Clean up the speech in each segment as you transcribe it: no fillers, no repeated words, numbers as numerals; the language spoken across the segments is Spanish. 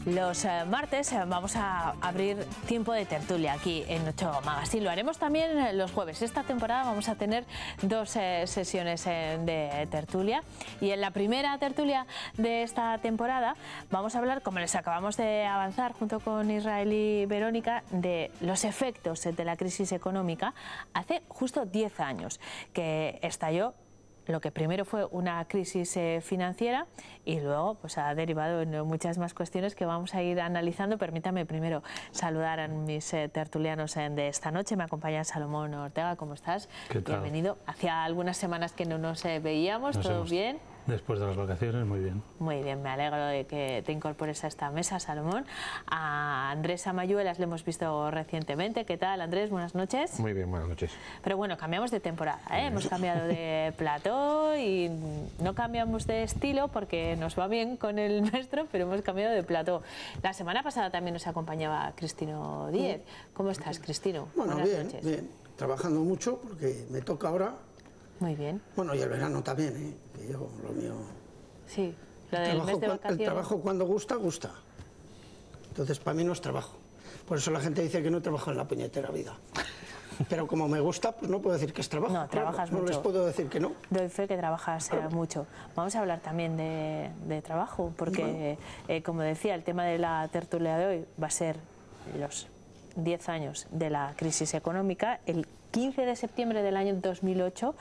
Los martes vamos a abrir tiempo de tertulia aquí en 8 Magazine. Lo haremos también los jueves. Esta temporada vamos a tener dos sesiones de tertulia. Y en la primera tertulia de esta temporada vamos a hablar, como les acabamos de avanzar junto con Israel y Verónica, de los efectos de la crisis económica hace justo 10 años que estalló lo que primero fue una crisis financiera y luego pues ha derivado en muchas más cuestiones que vamos a ir analizando. Permítame primero saludar a mis tertulianos de esta noche. Me acompaña Salomón Ortega. ¿Cómo estás? ¿Qué tal? Bienvenido. Hacía algunas semanas que no nos veíamos. ¿Todo bien? Después de las vacaciones, muy bien. Muy bien, me alegro de que te incorpores a esta mesa, Salomón. A Andrés Amayuelas le hemos visto recientemente. ¿Qué tal, Andrés? Buenas noches. Muy bien, buenas noches. Pero bueno, cambiamos de temporada, ¿eh? Hemos cambiado de plató y no cambiamos de estilo porque nos va bien con el nuestro, pero hemos cambiado de plató. La semana pasada también nos acompañaba Cristino Díez. ¿Cómo estás, Cristino? Bueno, buenas bien, noches. Bien. Trabajando mucho porque me toca ahora. Muy bien. Bueno, y el verano también, ¿eh? Que yo, lo mío... Sí, lo del mes de vacaciones. El trabajo cuando gusta, gusta. Entonces, para mí no es trabajo. Por eso la gente dice que no trabajo en la puñetera vida. Pero como me gusta, pues no puedo decir que es trabajo. No, trabajas claro, mucho. No les puedo decir que no. Doy fe que trabajas mucho. Vamos a hablar también de trabajo, porque, como decía, el tema de la tertulia de hoy va a ser los 10 años de la crisis económica. El 15 de septiembre del año 2008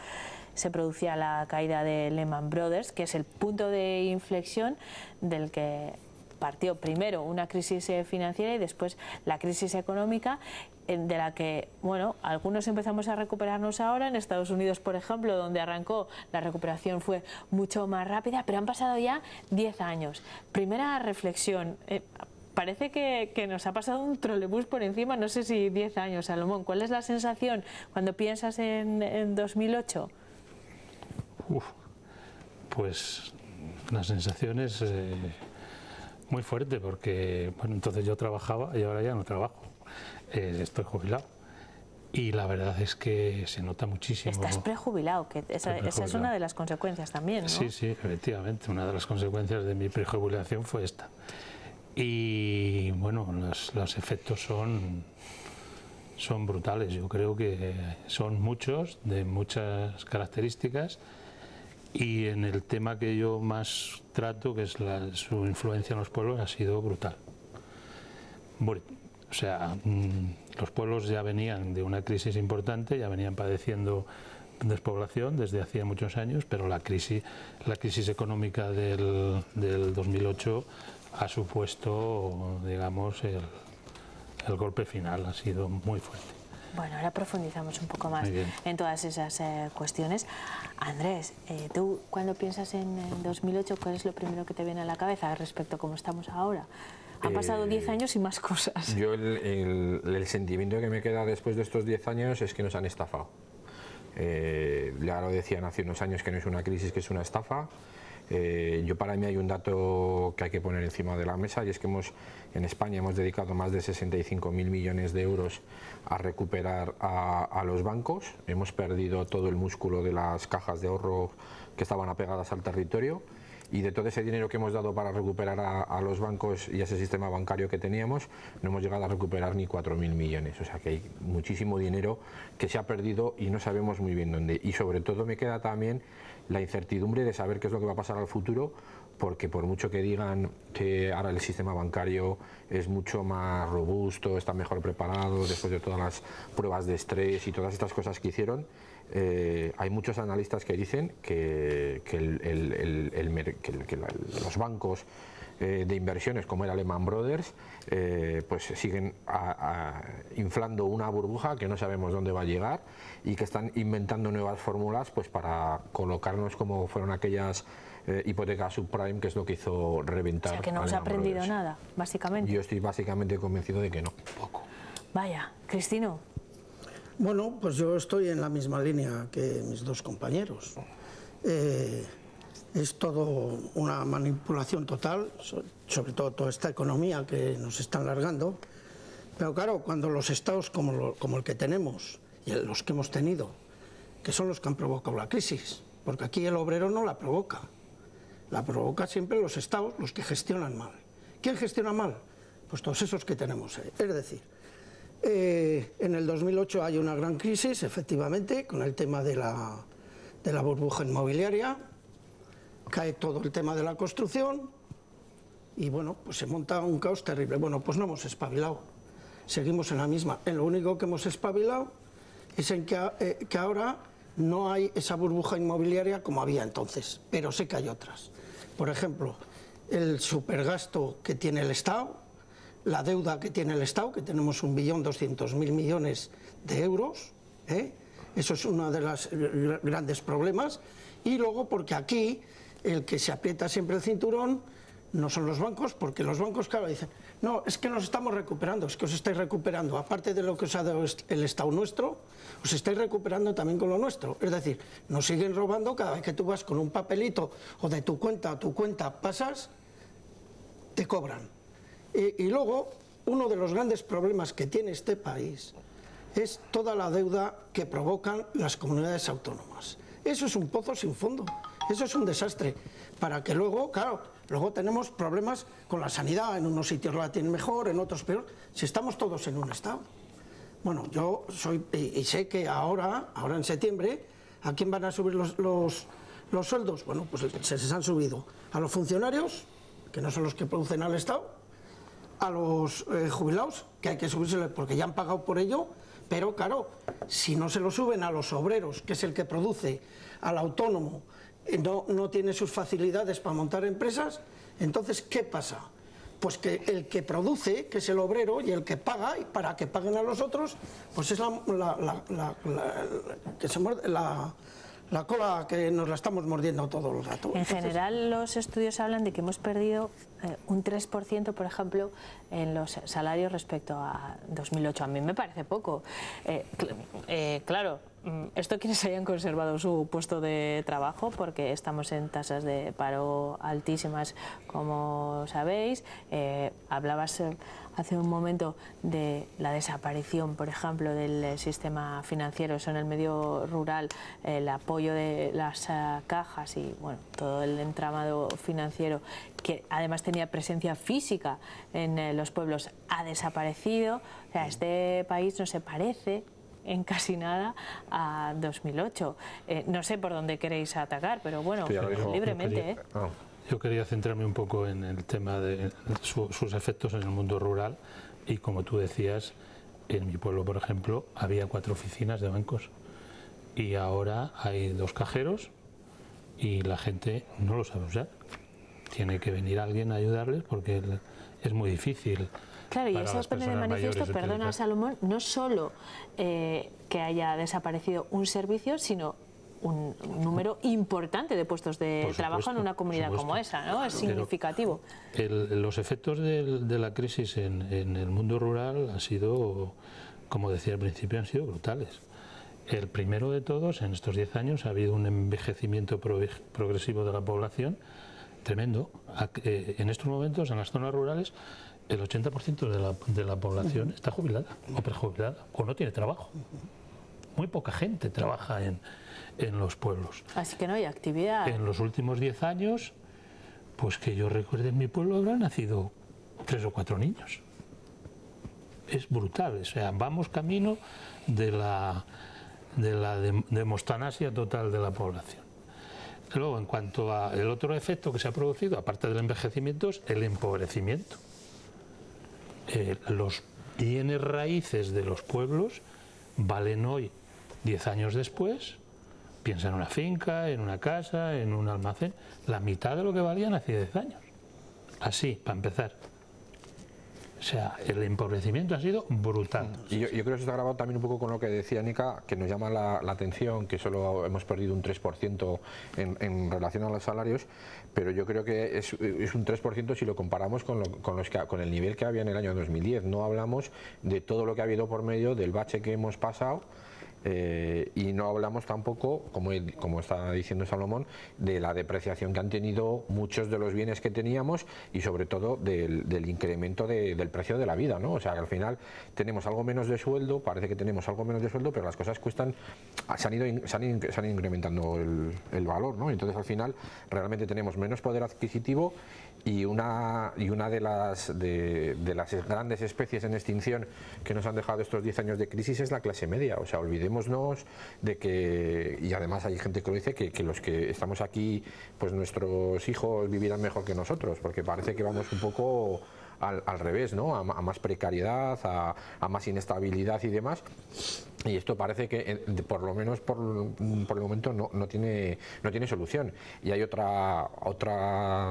se producía la caída de Lehman Brothers, que es el punto de inflexión del que partió primero una crisis financiera y después la crisis económica, de la que, bueno, algunos empezamos a recuperarnos ahora. En Estados Unidos, por ejemplo, donde arrancó, la recuperación fue mucho más rápida, pero han pasado ya 10 años. Primera reflexión. Parece que nos ha pasado un trolebús por encima, no sé si 10 años, Salomón. ¿Cuál es la sensación cuando piensas en 2008? Pues la sensación es muy fuerte porque, bueno, entonces yo trabajaba y ahora ya no trabajo. Estoy jubilado. Y la verdad es que se nota muchísimo. Estás prejubilado, que esa es una de las consecuencias también, ¿no? Sí, sí, efectivamente. Una de las consecuencias de mi prejubilación fue esta. Y bueno, los efectos son brutales. Yo creo que son muchos, de muchas características, y en el tema que yo más trato, que es su influencia en los pueblos, ha sido brutal. Bueno, o sea, los pueblos ya venían de una crisis importante, ya venían padeciendo despoblación desde hacía muchos años, pero la crisis económica del 2008 ha supuesto, digamos, el golpe final. Ha sido muy fuerte. Bueno, ahora profundizamos un poco más en todas esas cuestiones. Andrés, tú cuando piensas en 2008, ¿cuál es lo primero que te viene a la cabeza respecto a cómo estamos ahora? Han pasado 10 años y más cosas. Yo el sentimiento que me queda después de estos 10 años es que nos han estafado. Ya lo decían hace unos años que no es una crisis, que es una estafa. Para mí hay un dato que hay que poner encima de la mesa, y es que en España hemos dedicado más de 65.000 millones de euros a recuperar a los bancos. Hemos perdido todo el músculo de las cajas de ahorro que estaban apegadas al territorio, y de todo ese dinero que hemos dado para recuperar a los bancos y a ese sistema bancario que teníamos, no hemos llegado a recuperar ni 4.000 millones. O sea que hay muchísimo dinero que se ha perdido y no sabemos muy bien dónde. Y sobre todo me queda también la incertidumbre de saber qué es lo que va a pasar al futuro, porque por mucho que digan que ahora el sistema bancario es mucho más robusto, está mejor preparado después de todas las pruebas de estrés y todas estas cosas que hicieron, hay muchos analistas que dicen que los bancos de inversiones, como era Lehman Brothers, pues siguen inflando una burbuja que no sabemos dónde va a llegar, y que están inventando nuevas fórmulas pues para colocarnos como fueron aquellas hipotecas subprime, que es lo que hizo reventar. O sea, que no os ha aprendido nada, básicamente. Yo estoy básicamente convencido de que no. Poco. Vaya, Cristino. Bueno, pues yo estoy en la misma línea que mis dos compañeros. Es todo una manipulación total, sobre todo toda esta economía que nos están largando. Pero claro, cuando los estados como el que tenemos y los que hemos tenido, que son los que han provocado la crisis, porque aquí el obrero no la provoca siempre los estados, los que gestionan mal, ¿Quién gestiona mal? Pues todos esos que tenemos. Es decir, en el 2008 hay una gran crisis, efectivamente, con el tema de la burbuja inmobiliaria, cae todo el tema de la construcción y bueno, pues se monta un caos terrible. Bueno, pues no hemos espabilado, seguimos en la misma. En lo único que hemos espabilado es en que ahora no hay esa burbuja inmobiliaria como había entonces, pero sé que hay otras. Por ejemplo, el supergasto que tiene el Estado, la deuda que tiene el Estado, que tenemos 1.200.000 millones de euros, eso es uno de los grandes problemas, y luego porque aquí el que se aprieta siempre el cinturón no son los bancos, porque los bancos, claro, dicen, no, es que nos estamos recuperando, es que os estáis recuperando, aparte de lo que os ha dado el Estado nuestro, os estáis recuperando también con lo nuestro. Es decir, nos siguen robando cada vez que tú vas con un papelito o de tu cuenta a tu cuenta pasas, te cobran. Y luego, uno de los grandes problemas que tiene este país es toda la deuda que provocan las comunidades autónomas. Eso es un pozo sin fondo, eso es un desastre, para que luego, claro, luego tenemos problemas con la sanidad, en unos sitios la tienen mejor, en otros peor, si estamos todos en un estado. Bueno, yo soy, y sé que ahora en septiembre, ¿a quién van a subir los sueldos? Bueno, pues se les han subido a los funcionarios, que no son los que producen al Estado, a los jubilados, que hay que subírseles porque ya han pagado por ello, pero claro, si no se lo suben a los obreros, que es el que produce, al autónomo, no tiene sus facilidades para montar empresas, entonces, ¿qué pasa? Pues que el que produce, que es el obrero, y el que paga, y para que paguen a los otros, pues es la cola que nos la estamos mordiendo todo el rato. En general, los estudios hablan de que hemos perdido un 3%, por ejemplo, en los salarios respecto a 2008. A mí me parece poco. Claro, esto quienes hayan conservado su puesto de trabajo, porque estamos en tasas de paro altísimas, como sabéis. Hablabas hace un momento de la desaparición, por ejemplo, del sistema financiero, eso en el medio rural, el apoyo de las cajas y bueno, todo el entramado financiero, que además tenía presencia física en los pueblos, ha desaparecido. O sea, este país no se parece en casi nada a 2008. No sé por dónde queréis atacar, pero bueno, libremente. Yo quería centrarme un poco en el tema de sus efectos en el mundo rural y, como tú decías, en mi pueblo, por ejemplo, había 4 oficinas de bancos y ahora hay 2 cajeros y la gente no lo sabe usar. Tiene que venir alguien a ayudarles porque es muy difícil. Claro, y eso pone de manifiesto, perdona Salomón, no solo que haya desaparecido un servicio, sino un número importante de puestos de trabajo en una comunidad como esa, ¿no? Es significativo. Los efectos de la crisis en el mundo rural han sido, como decía al principio, han sido brutales. El primero de todos, en estos 10 años, ha habido un envejecimiento progresivo de la población tremendo. En estos momentos, en las zonas rurales, el 80% de la población está jubilada o prejubilada o no tiene trabajo. Muy poca gente trabaja en los pueblos. Así que no hay actividad. En los últimos 10 años, pues que yo recuerde, en mi pueblo habrán nacido 3 o 4 niños. Es brutal, o sea, vamos camino de la demostanasia total de la población. Luego, en cuanto al otro efecto que se ha producido, aparte del envejecimiento, es el empobrecimiento. Los bienes raíces de los pueblos valen hoy, 10 años después, piensa en una finca, en una casa, en un almacén, la mitad de lo que valían hace 10 años. Así, para empezar. O sea, el empobrecimiento ha sido brutal. Y yo creo que eso está grabado también un poco con lo que decía Nica, que nos llama la atención, que solo hemos perdido un 3% en relación a los salarios, pero yo creo que es un 3% si lo comparamos con el nivel que había en el año 2010. No hablamos de todo lo que ha habido por medio del bache que hemos pasado Y no hablamos tampoco, como está diciendo Salomón, de la depreciación que han tenido muchos de los bienes que teníamos y sobre todo del incremento del precio de la vida, ¿no? O sea, que al final tenemos algo menos de sueldo, parece que tenemos algo menos de sueldo, pero las cosas cuestan, se han ido incrementando el valor, ¿no? Entonces al final realmente tenemos menos poder adquisitivo y una de las grandes especies en extinción que nos han dejado estos 10 años de crisis es la clase media. O sea, olvidémonos de que, y además hay gente que lo dice, que los que estamos aquí, pues nuestros hijos vivirán mejor que nosotros, porque parece que vamos un poco al revés, ¿no? A más precariedad, a más inestabilidad y demás. Y esto parece que, por lo menos por el momento, no tiene solución. Y hay otra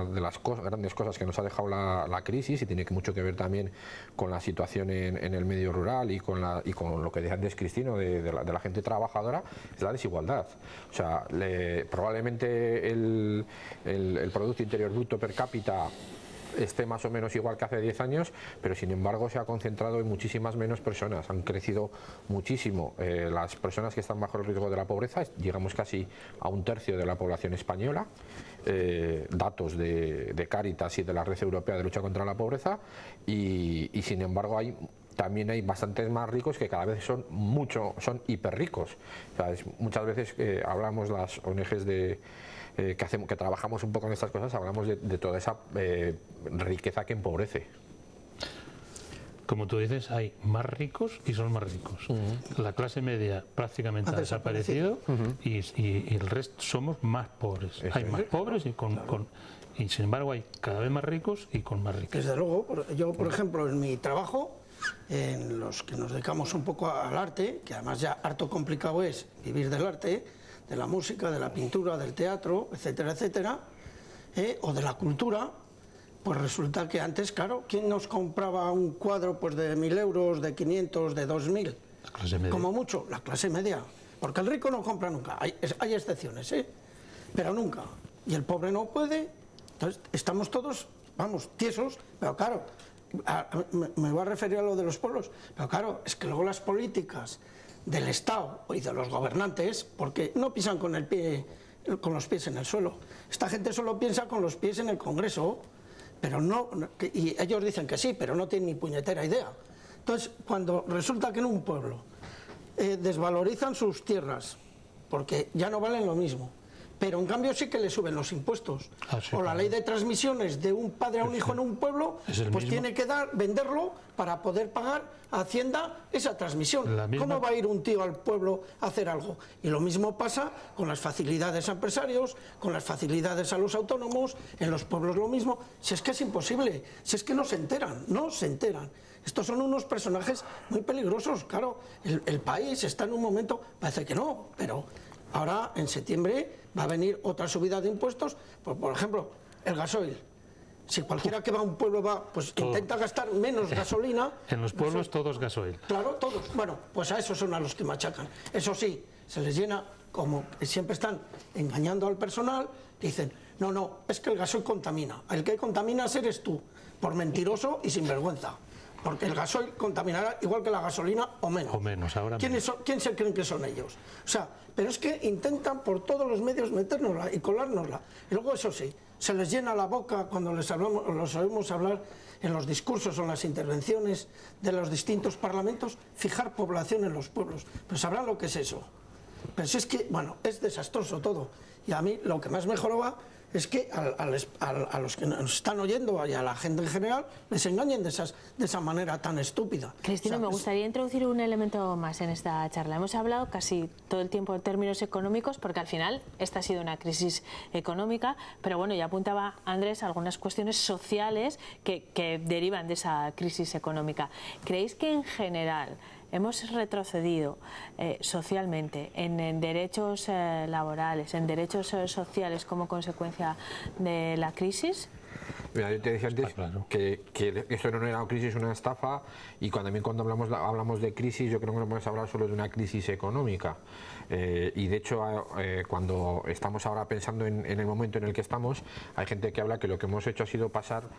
de las grandes cosas que nos ha dejado la crisis, y tiene mucho que ver también con la situación en el medio rural y con lo que decía antes Cristino de la gente trabajadora, es la desigualdad. O sea, probablemente el Producto Interior Bruto per cápita esté más o menos igual que hace 10 años, pero sin embargo se ha concentrado en muchísimas menos personas. Han crecido muchísimo las personas que están bajo el riesgo de la pobreza, llegamos casi a 1/3 de la población española, datos de Cáritas y de la Red Europea de Lucha contra la Pobreza, y sin embargo también hay bastantes más ricos que cada vez son hiperricos. O sea, muchas veces hablamos las ONGs que trabajamos un poco en estas cosas, hablamos de toda esa riqueza que empobrece. Como tú dices, hay más ricos y son más ricos. La clase media prácticamente ha desaparecido y el resto somos más pobres. Hay más pobres y sin embargo hay cada vez más ricos y con más riqueza. Desde luego, yo por ejemplo en mi trabajo, en los que nos dedicamos un poco al arte, que además ya harto complicado es vivir del arte, de la música, de la pintura, del teatro, etcétera, etcétera, o de la cultura, pues resulta que antes, claro, ¿quién nos compraba un cuadro pues de 1.000 euros, de 500, de 2.000? La clase media. Como mucho, la clase media. Porque el rico no compra nunca, hay excepciones, pero nunca. Y el pobre no puede, entonces estamos todos, vamos, tiesos, pero claro, me voy a referir a lo de los pueblos, pero claro, es que luego las políticas del Estado y de los gobernantes, porque no pisan con los pies en el suelo. Esta gente solo piensa con los pies en el Congreso, pero y ellos dicen que sí, pero no tienen ni puñetera idea. Entonces, cuando resulta que en un pueblo desvalorizan sus tierras, porque ya no valen lo mismo, pero en cambio sí que le suben los impuestos. O la ley de transmisiones de un padre a un hijo en un pueblo, pues tiene que venderlo para poder pagar a Hacienda esa transmisión. ¿Cómo va a ir un tío al pueblo a hacer algo? Y lo mismo pasa con las facilidades a empresarios, con las facilidades a los autónomos, en los pueblos lo mismo. Si es que es imposible, si es que no se enteran. Estos son unos personajes muy peligrosos, claro. El país está en un momento, parece que no, pero ahora en septiembre va a venir otra subida de impuestos, por ejemplo, el gasoil. Si cualquiera que va a un pueblo pues intenta gastar menos gasolina. En los pueblos todos gasoil. Claro, todos. Bueno, pues a esos son a los que machacan. Eso sí, se les llena, como siempre están engañando al personal, dicen, no, es que el gasoil contamina. El que contamina eres tú, por mentiroso y sinvergüenza. Porque el gasoil contaminará igual que la gasolina o menos. O menos, ahora menos. ¿Quién se creen que son ellos? O sea, pero es que intentan por todos los medios metérnosla y colárnosla. Y luego, eso sí, se les llena la boca cuando los oímos hablar en los discursos o en las intervenciones de los distintos parlamentos, fijar población en los pueblos. Pero sabrán lo que es eso. Pero si es que, bueno, es desastroso todo. Y a mí lo que más me joroba es que a los que nos están oyendo y a la gente en general les engañen de esa manera tan estúpida. Cristino, me gustaría introducir un elemento más en esta charla. Hemos hablado casi todo el tiempo en términos económicos, porque al final esta ha sido una crisis económica, pero bueno, ya apuntaba Andrés algunas cuestiones sociales que derivan de esa crisis económica. ¿Creéis que en general hemos retrocedido socialmente en derechos laborales, en derechos sociales como consecuencia de la crisis? Mira, yo te decía antes que esto no era una crisis, una estafa, y también cuando hablamos de crisis, yo creo que no podemos hablar solo de una crisis económica. Y de hecho, cuando estamos ahora pensando en el momento en el que estamos, hay gente que habla que lo que hemos hecho ha sido pasar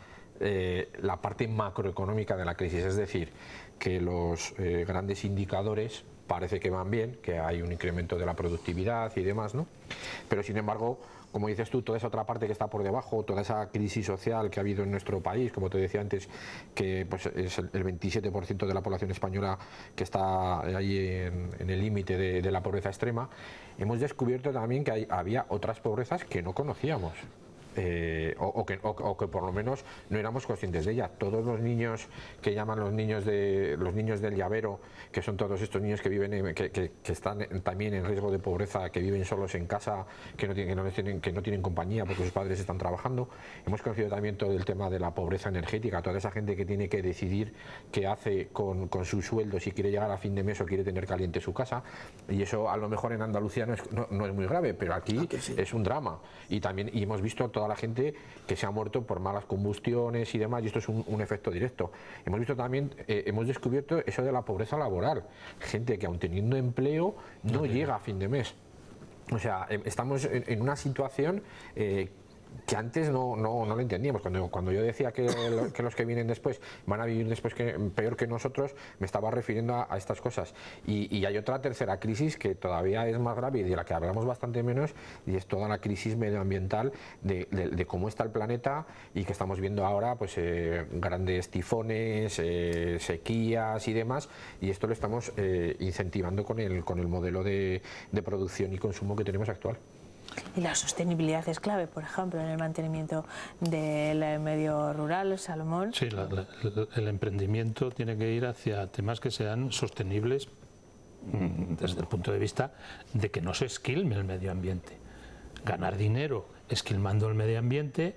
la parte macroeconómica de la crisis, es decir, que los grandes indicadores parece que van bien, que hay un incremento de la productividad y demás, ¿no? Pero sin embargo, como dices tú, toda esa otra parte que está por debajo, toda esa crisis social que ha habido en nuestro país, como te decía antes, que pues, es el 27% de la población española que está ahí en el límite de la pobreza extrema, hemos descubierto también que había otras pobrezas que no conocíamos. O que por lo menos no éramos conscientes de ella. Todos los niños que llaman los niños del llavero, que son todos estos niños que viven que están también en riesgo de pobreza, que viven solos en casa, que no tienen compañía porque sus padres están trabajando. Hemos conocido también todo el tema de la pobreza energética, toda esa gente que tiene que decidir qué hace con su sueldo, si quiere llegar a fin de mes o quiere tener caliente su casa, y eso a lo mejor en Andalucía no es muy grave, pero aquí sí. Es un drama. Y hemos visto toda la gente que se ha muerto por malas combustiones y demás, y esto es un efecto directo. Hemos visto también, hemos descubierto eso de la pobreza laboral, gente que aun teniendo empleo no llega a fin de mes. O sea, estamos en una situación que antes no lo entendíamos. Cuando yo decía que los que vienen después van a vivir después peor que nosotros, me estaba refiriendo a estas cosas. Y hay otra tercera crisis que todavía es más grave y de la que hablamos bastante menos, y es toda la crisis medioambiental de cómo está el planeta, y que estamos viendo ahora pues grandes tifones, sequías y demás, y esto lo estamos incentivando con el modelo de producción y consumo que tenemos actual. Y la sostenibilidad es clave, por ejemplo, en el mantenimiento del medio rural, Salomón. Sí, el emprendimiento tiene que ir hacia temas que sean sostenibles desde el punto de vista de que no se esquilme el medio ambiente. Ganar dinero esquilmando el medio ambiente,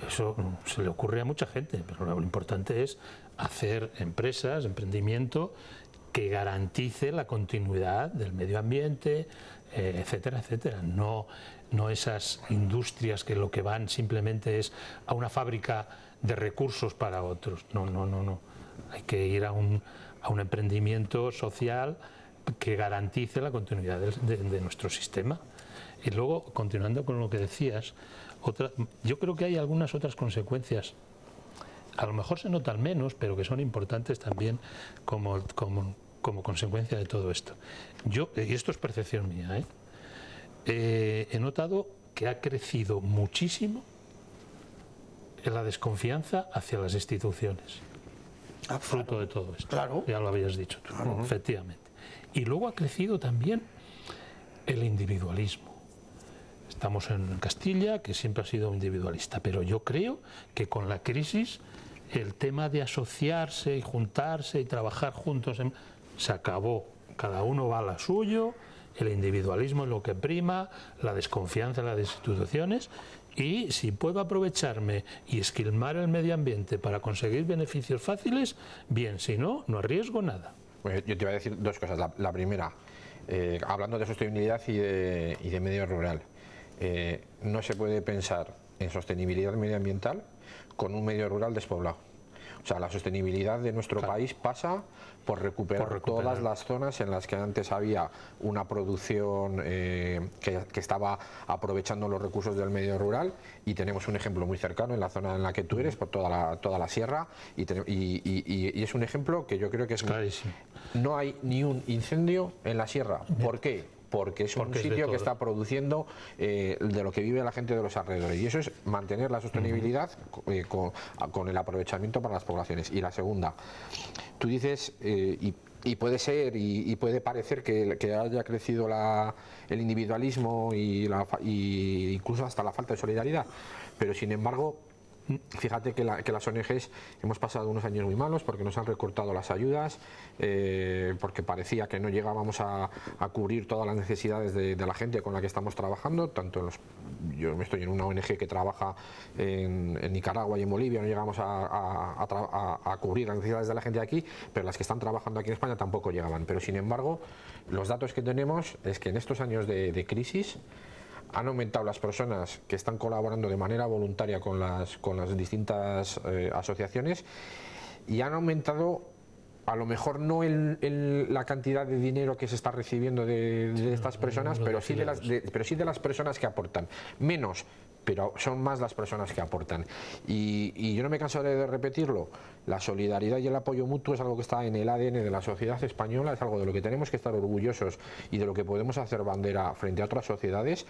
eso se le ocurre a mucha gente, pero lo importante es hacer empresas, emprendimiento que garantice la continuidad del medio ambiente, etcétera, etcétera. No esas industrias que lo que van simplemente es a una fábrica de recursos para otros. No. Hay que ir a un emprendimiento social que garantice la continuidad de nuestro sistema. Y luego, continuando con lo que decías, yo creo que hay algunas otras consecuencias. A lo mejor se notan menos, pero que son importantes también como consecuencia de todo esto. Y esto es percepción mía, he notado que ha crecido muchísimo la desconfianza hacia las instituciones, fruto de todo esto. Claro. Ya lo habías dicho tú, efectivamente. Y luego ha crecido también el individualismo. Estamos en Castilla, que siempre ha sido individualista, pero yo creo que con la crisis el tema de asociarse y juntarse y trabajar juntos se acabó. Cada uno va a la suyo, el individualismo es lo que prima, la desconfianza en las instituciones, y si puedo aprovecharme y esquilmar el medio ambiente para conseguir beneficios fáciles, bien, si no, no arriesgo nada. Pues yo te iba a decir dos cosas. La primera, hablando de sostenibilidad y de medio rural, no se puede pensar en sostenibilidad medioambiental con un medio rural despoblado. O sea, la sostenibilidad de nuestro país pasa por recuperar todas las zonas en las que antes había una producción que estaba aprovechando los recursos del medio rural, y tenemos un ejemplo muy cercano en la zona en la que tú eres, por toda la sierra, y es un ejemplo que yo creo que es clarísimo. No hay ni un incendio en la sierra. ¿Por qué? Porque es un sitio que está produciendo de lo que vive la gente de los alrededores, y eso es mantener la sostenibilidad con el aprovechamiento para las poblaciones. Y la segunda, tú dices, y puede ser y puede parecer que haya crecido el individualismo y incluso hasta la falta de solidaridad, pero sin embargo, fíjate que las ONGs hemos pasado unos años muy malos porque nos han recortado las ayudas, porque parecía que no llegábamos a cubrir todas las necesidades de la gente con la que estamos trabajando. Yo estoy en una ONG que trabaja en Nicaragua y en Bolivia, no llegamos a cubrir las necesidades de la gente de aquí, pero las que están trabajando aquí en España tampoco llegaban. Pero sin embargo, los datos que tenemos es que en estos años de crisis han aumentado las personas que están colaborando de manera voluntaria con las distintas asociaciones, y han aumentado, a lo mejor no la cantidad de dinero que se está recibiendo de estas personas, pero sí de las personas que aportan. Menos pero son más las personas que aportan. Y yo no me cansaré de repetirlo, la solidaridad y el apoyo mutuo es algo que está en el ADN de la sociedad española, es algo de lo que tenemos que estar orgullosos y de lo que podemos hacer bandera frente a otras sociedades.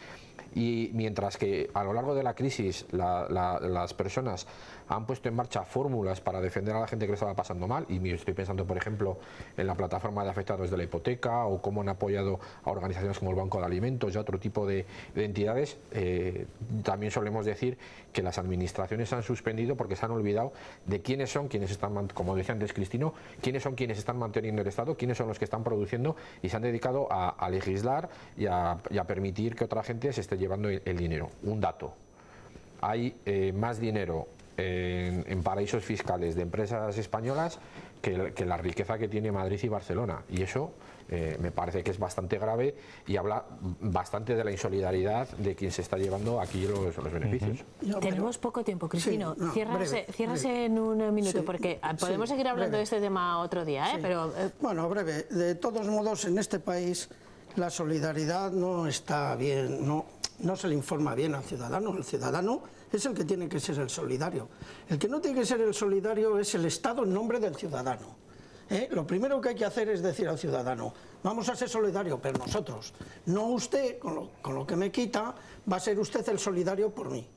Y mientras que a lo largo de la crisis las personas han puesto en marcha fórmulas para defender a la gente que le estaba pasando mal, y estoy pensando por ejemplo en la plataforma de afectados de la hipoteca, o cómo han apoyado a organizaciones como el Banco de Alimentos y a otro tipo de entidades, también solemos decir que las administraciones han suspendido porque se han olvidado de quiénes son quienes están, como decía antes Cristino, quiénes son quienes están manteniendo el Estado, quiénes son los que están produciendo, y se han dedicado a legislar y a permitir que otra gente se esté llevando el dinero. Un dato: hay más dinero en paraísos fiscales de empresas españolas que la riqueza que tiene Madrid y Barcelona, y eso me parece que es bastante grave y habla bastante de la insolidaridad de quien se está llevando aquí los beneficios. Tenemos poco tiempo, Cristino. Sí, no, ciérrase en un minuto, sí, porque podemos seguir hablando de este tema otro día, ¿eh? Sí. Pero, bueno, breve. De todos modos, en este país la solidaridad no está bien, no se le informa bien al ciudadano. El ciudadano es el que tiene que ser el solidario. El que no tiene que ser el solidario es el Estado en nombre del ciudadano. Lo primero que hay que hacer es decir al ciudadano: vamos a ser solidarios, pero nosotros, no usted, con lo que me quita, va a ser usted el solidario por mí.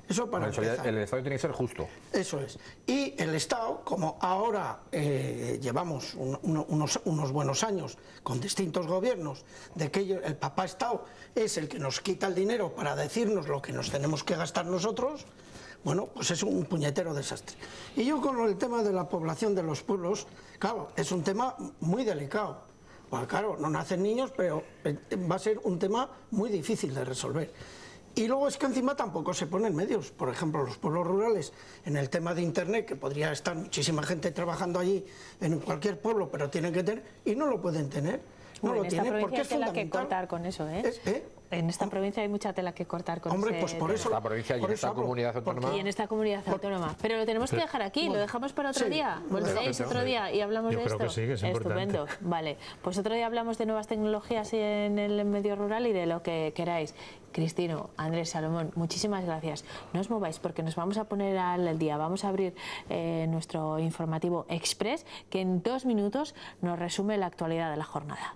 Eso para empezar. El Estado tiene que ser justo. Eso es. Y el Estado, como ahora llevamos unos buenos años con distintos gobiernos, de que el papá Estado es el que nos quita el dinero para decirnos lo que nos tenemos que gastar nosotros, bueno, pues es un puñetero desastre. Y yo con el tema de la población de los pueblos, claro, es un tema muy delicado. Pues claro, no nacen niños, pero va a ser un tema muy difícil de resolver. Y luego es que encima tampoco se ponen medios. Por ejemplo, los pueblos rurales, en el tema de Internet, que podría estar muchísima gente trabajando allí en cualquier pueblo, pero tienen que tener, y no lo pueden tener. No lo tienen porque es fundamental. En esta provincia hay tela que cortar con eso, ¿eh? En esta provincia hay mucha tela que cortar con eso. Hombre, pues por eso. Esta provincia y en esta comunidad autónoma. Y en esta comunidad autónoma. Pero lo tenemos que dejar aquí, lo dejamos para otro día. Volvéis otro día y hablamos de esto. Yo creo que sí, que es importante. Estupendo. Vale, pues otro día hablamos de nuevas tecnologías en el medio rural y de lo que queráis. Cristino, Andrés, Salomón, muchísimas gracias. No os mováis porque nos vamos a poner al día. Vamos a abrir nuestro informativo Express, que en 2 minutos nos resume la actualidad de la jornada.